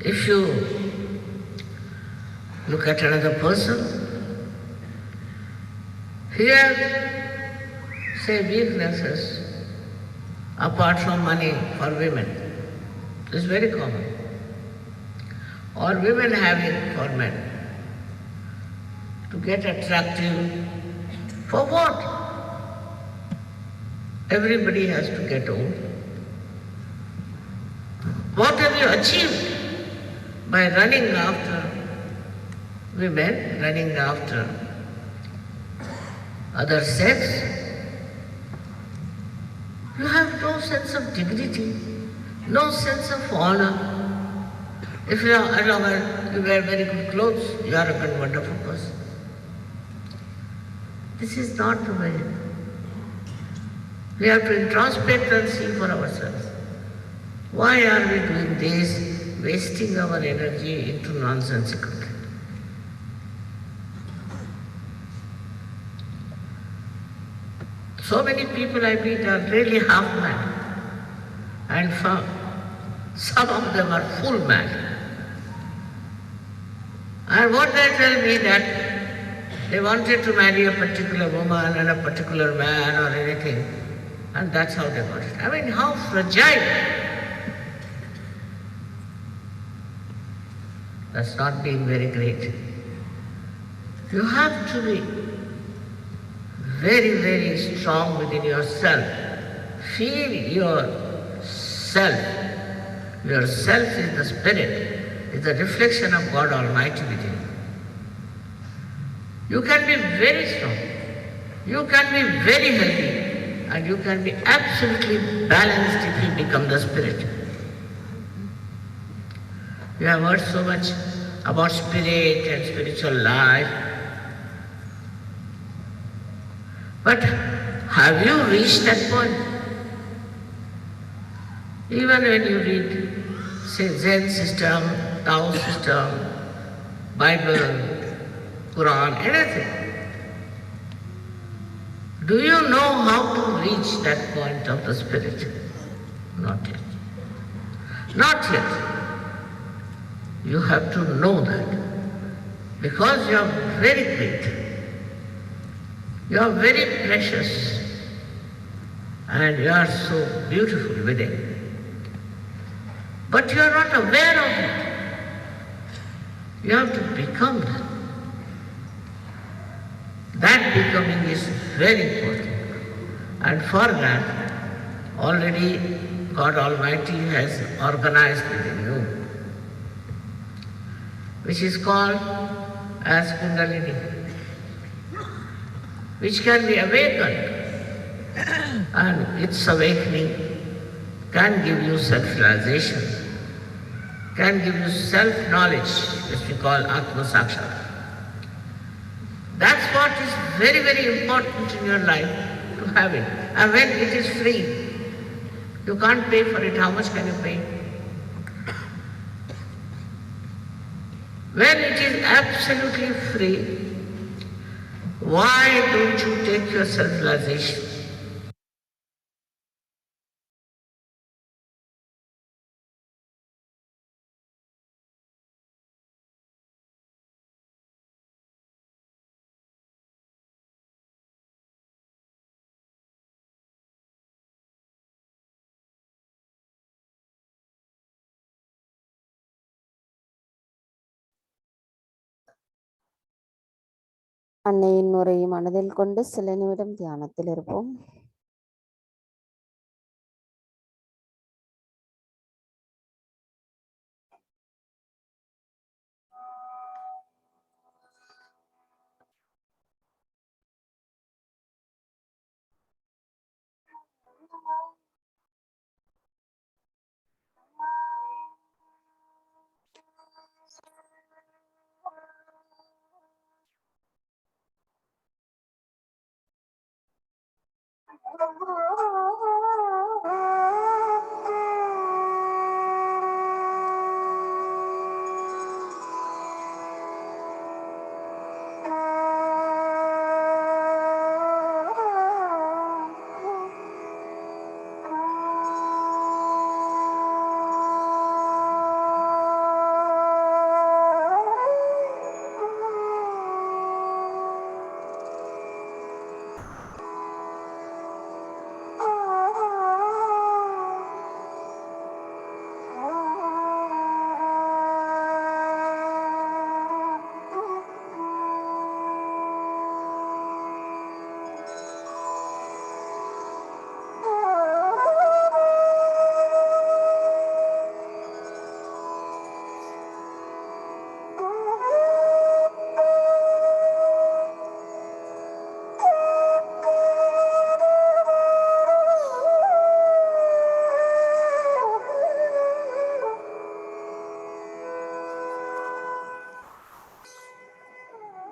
S4: If you look at another person, he has, say, weaknesses apart from money for women. This is very common. Or women having for men. To get attractive. For what? Everybody has to get old. What have you achieved by running after women, running after other sex? You have no sense of dignity, no sense of honor. If you wear very good clothes, you are a very wonderful person. This is not the way. We have to introspect and see for ourselves. Why are we doing this, wasting our energy into nonsensical things? So many people I meet are really half mad, and some of them are full mad. And what they tell me that they wanted to marry a particular woman and a particular man or anything, and that's how they got it. I mean, how fragile. That's not being very great. You have to be very, very strong within yourself. Feel yourself. Yourself is the spirit, is the reflection of God Almighty within you. You can be very strong. You can be very healthy. And you can be absolutely balanced if you become the spirit. You have heard so much about spirit and spiritual life. But have you reached that point? Even when you read, say, Zen system, Tao system, Bible, Quran, anything, Do you know how to reach that point of the spirit? Not yet. Not yet. You have to know that. Because you are very great. You are very precious. And you are so beautiful within. But you are not aware of it. You have to become that. That becoming is very important. And for that, already God Almighty has organized within you, which is called as Kundalini, which can be awakened. And its awakening can give you self-realization, can give you self-knowledge, which we call Atma Sakshat. That's what is very, very important in your life, to have it. And when it is free, you can't pay for it, how much can you pay? When it is absolutely free, why don't you take your self-realization?
S2: அன்னையின் உரையை மனதில் கொண்டு சில நிமிடம் தியானத்தில் இருப்போம்.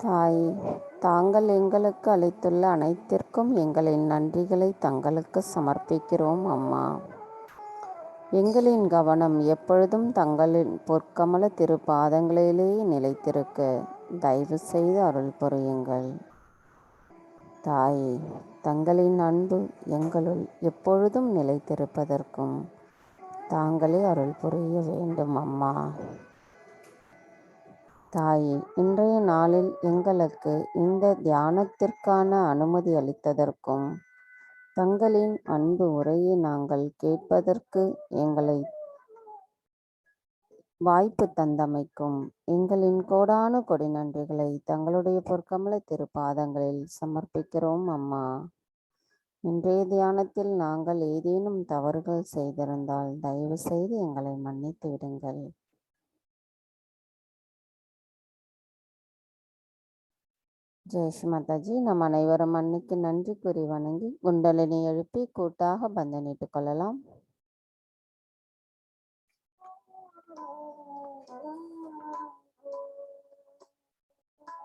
S2: தாய், தாங்கள் எங்களுக்கு அளித்துள்ள அனைத்திற்கும் எங்களின் நன்றிகளை தங்களுக்கு சமர்ப்பிக்கிறோம் அம்மா. எங்களின் கவனம் எப்பொழுதும் தங்களின் பொற்கமல திருப்பாதங்களிலேயே நிலைத்திருக்க தயவு செய்து அருள் புரியுங்கள். தாயே, தங்களின் அன்பு எங்களுள் எப்பொழுதும் நிலைத்திருப்பதற்கும் தாங்களே அருள் புரிய வேண்டும் அம்மா. தாயே, இன்றைய நாளில் எங்களுக்கு இந்த தியானத்திற்கான அனுமதி அளித்ததற்கும் தங்களின் அன்பு உரையை நாங்கள் கேட்பதற்கு எங்களை வாய்ப்பு தந்தமைக்கும் எங்களின் கோடானு கொடி நன்றிகளை தங்களுடைய பொற்கமல திருப்பாதங்களில் சமர்ப்பிக்கிறோம் அம்மா. இன்றைய தியானத்தில் நாங்கள் ஏதேனும் தவறுகள் செய்திருந்தால் தயவு செய்து எங்களை மன்னித்து விடுங்கள். ஜெய்ஷ் மாதாஜி. நம் அனைவரும் அன்னைக்கு நன்றி கூறி வணங்கி குண்டலினை எழுப்பி கூட்டாக பந்தனிட்டுக் கொள்ளலாம்.